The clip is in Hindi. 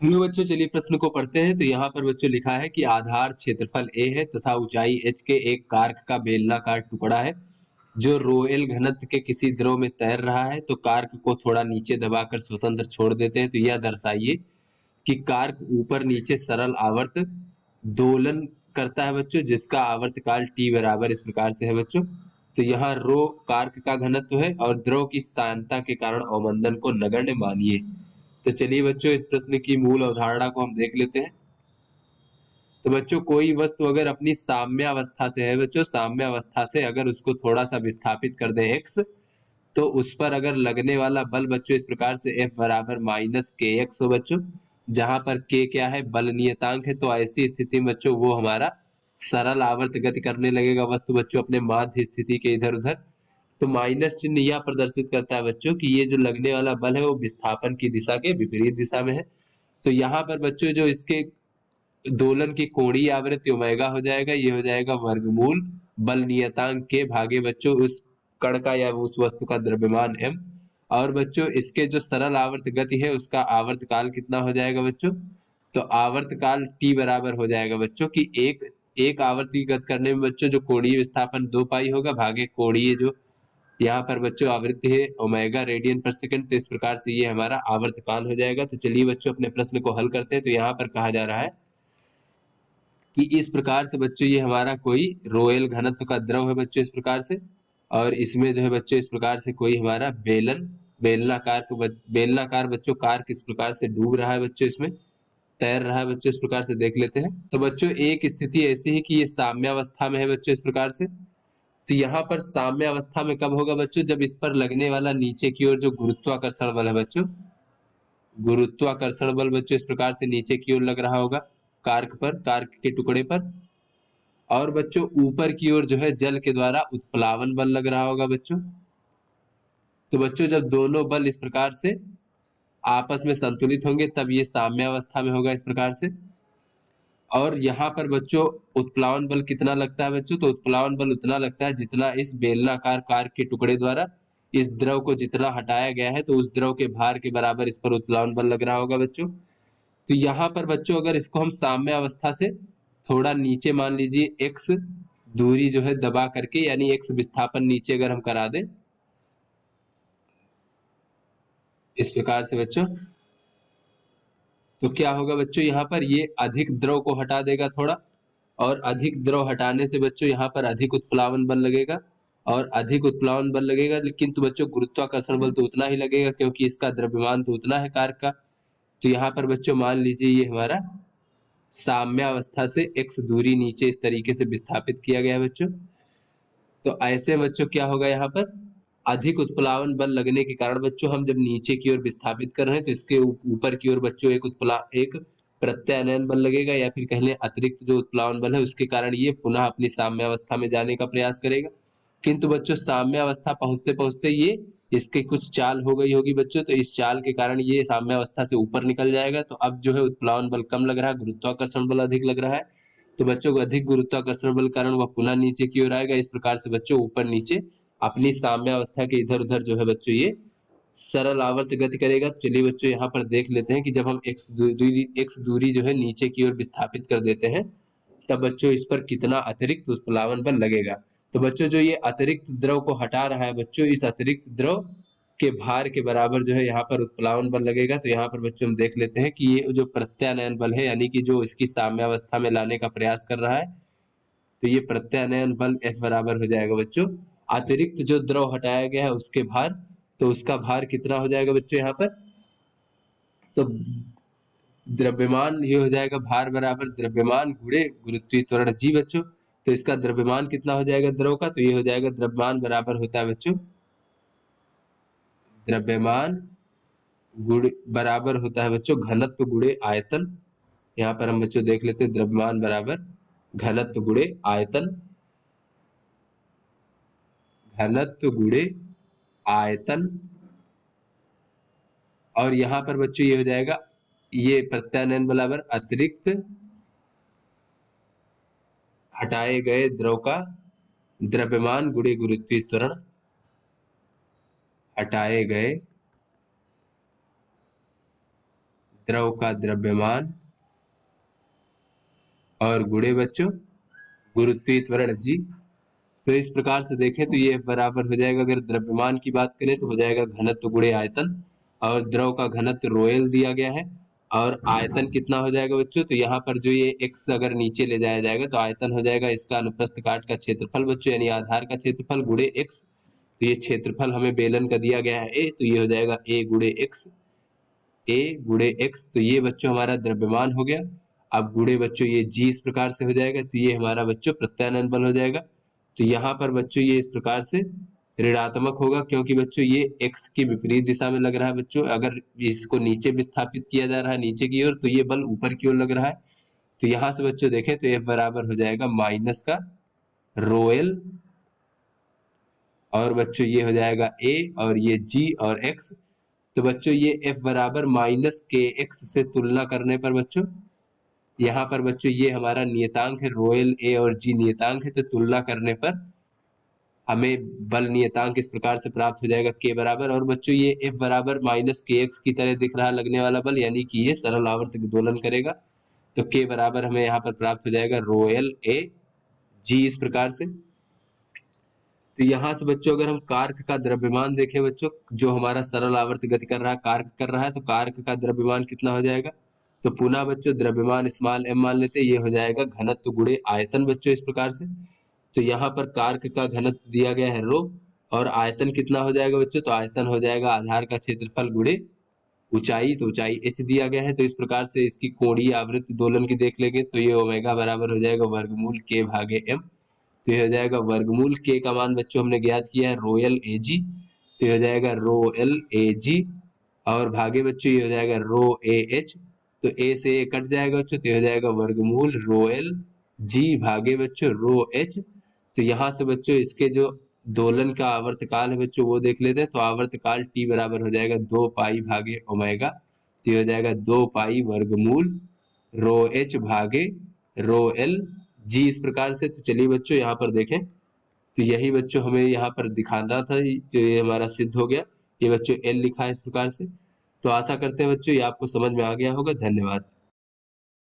हेलो बच्चों, चलिए प्रश्न को पढ़ते हैं। तो यहाँ पर बच्चों लिखा है कि आधार क्षेत्रफल a है तथा ऊंचाई h के एक कार्क का बेलनाकार टुकड़ा है जो रोएल घनत्व के किसी द्रव में तैर रहा है। तो कार्क को थोड़ा नीचे दबाकर स्वतंत्र छोड़ देते हैं। तो यह दर्शाइए कि कार्क ऊपर नीचे सरल आवर्त दोलन करता है बच्चों, जिसका आवर्त काल t बराबर इस प्रकार से है बच्चों। तो यहाँ रो कार्क का घनत्व है और द्रव की सांद्रता के कारण अवमंदन को नगण्य मानिए। तो चलिए बच्चों, इस प्रश्न की मूल अवधारणा को हम देख लेते हैं। तो बच्चों, कोई वस्तु अगर अपनी साम्यावस्था से है बच्चों, साम्यावस्था से अगर उसको थोड़ा सा विस्थापित कर दें x, तो उस पर अगर लगने वाला बल बच्चों इस प्रकार से F बराबर माइनस के एक्स हो बच्चों, जहां पर k क्या है, बल नियतांक है। तो ऐसी स्थिति में बच्चों वो हमारा सरल आवर्त गति करने लगेगा वस्तु बच्चों अपने माध्य स्थिति के इधर उधर। तो माइनस चिन्ह यह प्रदर्शित करता है बच्चों कि ये जो लगने वाला बल है वो विस्थापन की दिशा के विपरीत दिशा में है। तो यहाँ पर बच्चों जो इसके दोलन की कोणीय आवृत्ति ओमेगा हो जाएगा, ये हो जाएगा वर्गमूल बल नियतांक के भागे बच्चों उस कण का या उस वस्तु का द्रव्यमान m। और बच्चों इसके जो सरल आवर्त गति है उसका आवर्त काल कितना हो जाएगा बच्चों, तो आवर्त काल t बराबर हो जाएगा बच्चों कि एक आवर्त की गति करने में बच्चों जो कोणीय विस्थापन 2 पाई होगा भागे कोणीय जो यहाँ पर बच्चों आवृत्ति है ओमेगा रेडियन पर सेकंड। तो इस प्रकार से ये हमारा आवर्त काल हो जाएगा। तो चलिए बच्चों अपने प्रश्न को हल करते हैं। तो यहाँ पर कहा जा रहा है कि इस प्रकार से बच्चों ये हमारा कोई रोयल घनत्व का द्रव है बच्चों इस प्रकार से, और इसमें जो है बच्चों इस प्रकार से कोई हमारा बेलनाकार बच्चों कार किस प्रकार से डूब रहा है बच्चों, इसमें तैर रहा है बच्चों, इस प्रकार से देख लेते हैं। तो बच्चों एक स्थिति ऐसी है कि ये साम्यावस्था में है बच्चों इस प्रकार से। तो यहाँ पर साम्य अवस्था में कब होगा बच्चों, जब इस पर लगने वाला नीचे की ओर जो गुरुत्वाकर्षण बल है बच्चों, गुरुत्वाकर्षण बल बच्चों इस प्रकार से नीचे की ओर लग रहा होगा कार्क के टुकड़े पर। और बच्चों ऊपर की ओर जो है जल के द्वारा उत्प्लावन बल लग रहा होगा बच्चों। तो बच्चों जब दोनों बल इस प्रकार से आपस में संतुलित होंगे तब ये साम्य अवस्था में होगा इस प्रकार से। और यहाँ पर बच्चों उत्प्लावन बल कितना लगता है बच्चों, तो उत्प्लावन बल उतना लगता है जितना इस बेलनाकार कार्क के टुकड़े द्वारा इस द्रव को जितना हटाया गया है, तो उस द्रव के भार के बराबर इस पर उत्प्लावन बल लग रहा होगा बच्चों। तो यहाँ पर बच्चों अगर इसको हम साम्य अवस्था से थोड़ा नीचे मान लीजिए x दूरी जो है दबा करके, यानी x विस्थापन नीचे अगर हम करा दें इस प्रकार से बच्चों, तो क्या होगा बच्चों, यहाँ पर ये अधिक द्रव को हटा देगा थोड़ा, और अधिक द्रव हटाने से बच्चों यहाँ पर अधिक उत्प्लावन बल लगेगा। और अधिक उत्प्लावन बल लगेगा लेकिन तो बच्चों गुरुत्वाकर्षण बल तो उतना ही लगेगा क्योंकि इसका द्रव्यमान तो उतना है कार्क का। तो यहाँ पर बच्चों मान लीजिए ये हमारा साम्यावस्था से x दूरी नीचे इस तरीके से विस्थापित किया गया है बच्चों। तो ऐसे बच्चों क्या होगा, यहाँ पर अधिक उत्प्लावन बल लगने के कारण बच्चों हम जब नीचे की ओर विस्थापित कर रहे हैं तो इसके ऊपर की ओर बच्चों एक प्रत्यानयन बल लगेगा, या फिर कह लें अतिरिक्त जो उत्प्लावन बल है उसके कारण ये पुनः अपनी साम्यावस्था में जाने का प्रयास करेगा। किंतु बच्चों साम्यावस्था पहुंचते पहुंचते ये इसके कुछ चाल हो गई होगी बच्चों, तो इस चाल के कारण ये साम्यावस्था से ऊपर निकल जाएगा। तो अब जो है उत्प्लावन बल कम लग रहा है, गुरुत्वाकर्षण बल अधिक लग रहा है। तो बच्चों को अधिक गुरुत्वाकर्षण बल कारण वह पुनः नीचे की ओर आएगा। इस प्रकार से बच्चों ऊपर नीचे अपनी साम्यावस्था के इधर उधर जो है बच्चों ये सरल आवर्त गति करेगा। चलिए बच्चों यहाँ पर देख लेते हैं कि जब हम x दूरी जो है नीचे की ओर विस्थापित कर देते हैं तब बच्चों इस पर कितना अतिरिक्त उत्प्लावन बल लगेगा। तो बच्चों जो ये अतिरिक्त द्रव को हटा रहा है बच्चों, इस अतिरिक्त द्रव के भार के बराबर जो है यहाँ पर उत्प्लावन बल लगेगा। तो यहाँ पर बच्चों हम देख लेते हैं कि ये जो प्रत्यानयन बल है यानी कि जो इसकी साम्यावस्था में लाने का प्रयास कर रहा है, तो ये प्रत्यानयन बल F बराबर हो जाएगा बच्चों अतिरिक्त जो द्रव हटाया गया है उसके भार। तो उसका भार कितना हो जाएगा बच्चों यहाँ पर, तो द्रव्यमान ये हो जाएगा भार बराबर द्रव्यमान गुणे गुरुत्वीय त्वरण जी बच्चों। तो इसका द्रव्यमान कितना हो जाएगा द्रव का, तो ये हो जाएगा द्रव्यमान बराबर होता है बच्चों, द्रव्यमान गुण बराबर होता है बच्चों घनत्व गुणे आयतन। यहाँ पर हम बच्चों देख लेते हैं द्रव्यमान बराबर घनत्व गुणे आयतन, घनत्व गुणे आयतन। और यहाँ पर बच्चों ये हो जाएगा ये प्रत्यानयन बराबर अतिरिक्त हटाए गए द्रव का द्रव्यमान गुणे गुरुत्वीय त्वरण, हटाए गए द्रव का द्रव्यमान और गुणे बच्चों गुरुत्वीय त्वरण जी। तो इस प्रकार से देखें तो ये बराबर हो जाएगा, अगर द्रव्यमान की बात करें तो हो जाएगा घनत्व गुणे आयतन, और द्रव का घनत्व रोएल दिया गया है, और आयतन कितना हो जाएगा बच्चों, तो यहाँ पर जो ये x अगर नीचे ले जाया जाएगा तो आयतन हो जाएगा इसका अनुप्रस्थ काट का क्षेत्रफल बच्चों, यानी आधार का क्षेत्रफल गुणे x। तो ये क्षेत्रफल हमें बेलन का दिया गया है a, तो ये हो जाएगा a गुणे x, a गुणे x। तो ये बच्चों हमारा द्रव्यमान हो गया। अब गुणे बच्चों ये g इस प्रकार से हो जाएगा, तो ये हमारा बच्चों प्रत्यानयन बल हो जाएगा। तो यहाँ पर बच्चों ये इस प्रकार से ऋणात्मक होगा, क्योंकि बच्चों ये x की विपरीत दिशा में लग रहा है बच्चों। अगर इसको नीचे विस्थापित किया जा रहा है नीचे की ओर, तो ये बल ऊपर की ओर लग रहा है। तो यहाँ से बच्चों देखें तो F बराबर हो जाएगा माइनस का रो एल, और बच्चों ये हो जाएगा a, और ये g और x। तो बच्चों ये F बराबर माइनस के एक्स से तुलना करने पर बच्चों यहाँ पर बच्चों ये हमारा नियतांक है, रोयल ए और जी नियतांक है, तो तुलना करने पर हमें बल नियतांक इस प्रकार से प्राप्त हो जाएगा के बराबर। और बच्चों ये F बराबर माइनस के एक्स की तरह दिख रहा है लगने वाला बल, यानी कि ये सरल आवर्त दोलन करेगा। तो के बराबर हमें यहाँ पर प्राप्त हो जाएगा रोयल ए जी इस प्रकार से। तो यहाँ से बच्चों अगर हम कार्क का द्रव्यमान देखें बच्चों, जो हमारा सरल आवर्त गति कर रहा है, कार्क कर रहा है, तो कार्क का द्रव्यमान कितना हो जाएगा, तो पुनः बच्चों द्रव्यमान स्मॉल m मान लेते हैं, ये हो जाएगा घनत्व गुणे आयतन बच्चों इस प्रकार से। तो यहाँ पर कार्क का घनत्व दिया गया है रो, और आयतन कितना हो जाएगा बच्चों, तो आयतन हो जाएगा आधार का क्षेत्रफल गुणे ऊंचाई, तो ऊंचाई h दिया गया है। तो इस प्रकार से इसकी कोणीय आवृत्ति दोलन की देख लेंगे तो ये ओमेगा बराबर हो जाएगा वर्गमूल k भागे m। तो ये हो जाएगा वर्गमूल k का मान बच्चों हमने ज्ञात किया है रोयल ए जी, तो ये हो जाएगा रो एल ए जी, और भागे बच्चों ये हो जाएगा रो ए एच। तो a से a कट जाएगा बच्चों, तो ये हो जाएगा वर्गमूल रो एल जी भागे बच्चों रो एच। तो यहाँ से बच्चों इसके जो दोलन का आवर्तकाल है बच्चों वो देख लेते हैं। तो आवर्तकाल t बराबर हो जाएगा 2 पाई भागे ओमेगा, तो ये हो जाएगा 2 पाई वर्गमूल रो एच भागे रो एल जी इस प्रकार से। तो चलिए बच्चों यहाँ पर देखें, तो यही बच्चों हमें यहाँ पर दिखाना था, जो ये हमारा सिद्ध हो गया। ये बच्चों एल लिखा है इस प्रकार से। तो आशा करते हैं बच्चों ये आपको समझ में आ गया होगा। धन्यवाद।